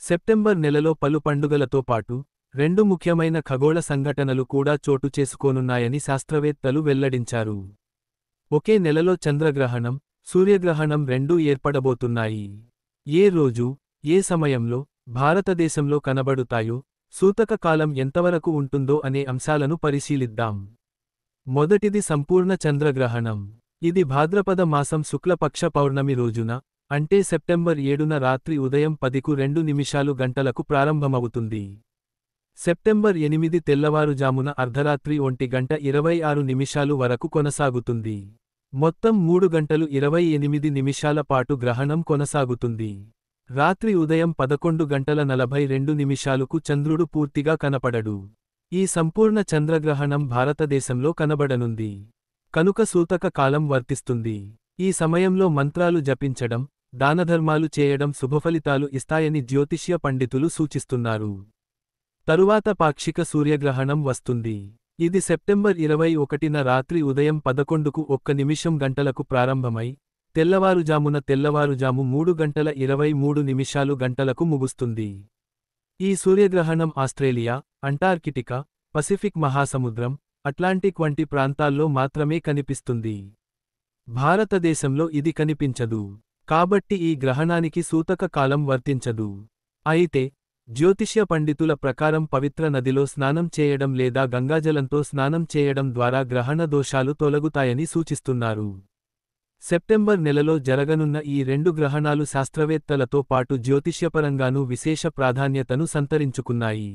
September నెలలో పలు పండుగలతో పాటు రెండు ముఖ్యమైన ఖగోళ సంఘటనలు కూడా చోటు చేసుకోనున్నాయని శాస్త్రవేత్తలు వెల్లడించారు. ఒకే నెలలో చంద్రగ్రహణం, సూర్యగ్రహణం రెండూ ఏర్పడబోతున్నాయి. ఏ రోజు, ఏ సమయంలో భారతదేశంలో కనబడుతాయో, సూతక కాలం ఎంతవరకు ఉంటుందో అనే అంశాలను పరిశీలిద్దాం. మొదటిది సంపూర్ణ చంద్రగ్రహణం. ఇది భాద్రపద మాసం శుక్లపక్ష పౌర్ణమి రోజున, అంటే సెప్టెంబర్ 7న రాత్రి ఉదయం 10:02 ప్రారంభమవుతుంది. సెప్టెంబర్ 8 తెల్లవారుజామున అర్ధరాత్రి 1:26 వరకు కొనసాగుతుంది. మొత్తం 3 గంటలు 28 నిమిషాల పాటు గ్రహణం కొనసాగుతుంది. రాత్రి ఉదయం 11:42 చంద్రుడు పూర్తిగా కనపడడు. ఈ సంపూర్ణ చంద్రగ్రహణం భారతదేశంలో కనబడనుంది. కనుక సూతక కాలం వర్తిస్తుంది. ఈ సమయంలో మంత్రాలు జపించడం, దానధర్మాలు చేయడం శుభఫలితాలు ఇస్తాయని జ్యోతిష్య పండితులు సూచిస్తున్నారు. తరువాత పాక్షిక సూర్యగ్రహణం వస్తుంది. ఇది సెప్టెంబర్ 21న రాత్రి ఉదయం 11:01 ప్రారంభమై, తెల్లవారుజాము 3:23 ముగుస్తుంది. ఈ సూర్యగ్రహణం ఆస్ట్రేలియా, అంటార్కిటికా, పసిఫిక్ మహాసముద్రం, అట్లాంటిక్ వంటి ప్రాంతాల్లో మాత్రమే కనిపిస్తుంది. భారతదేశంలో ఇది కనిపించదు. కాబట్టి ఈ గ్రహణానికి సూతక కాలం వర్తించదు. అయితే, జ్యోతిష్య పండితుల ప్రకారం పవిత్ర నదిలో స్నానం చేయడం లేదా గంగాజలంతో స్నానం చేయడం ద్వారా గ్రహణ దోషాలు తొలగుతాయని సూచిస్తున్నారు. సెప్టెంబర్ నెలలో జరగనున్న ఈ రెండు గ్రహణాలు శాస్త్రవేత్తలతో పాటు జ్యోతిష్యపరంగానూ విశేష ప్రాధాన్యతను సంతరించుకున్నాయి.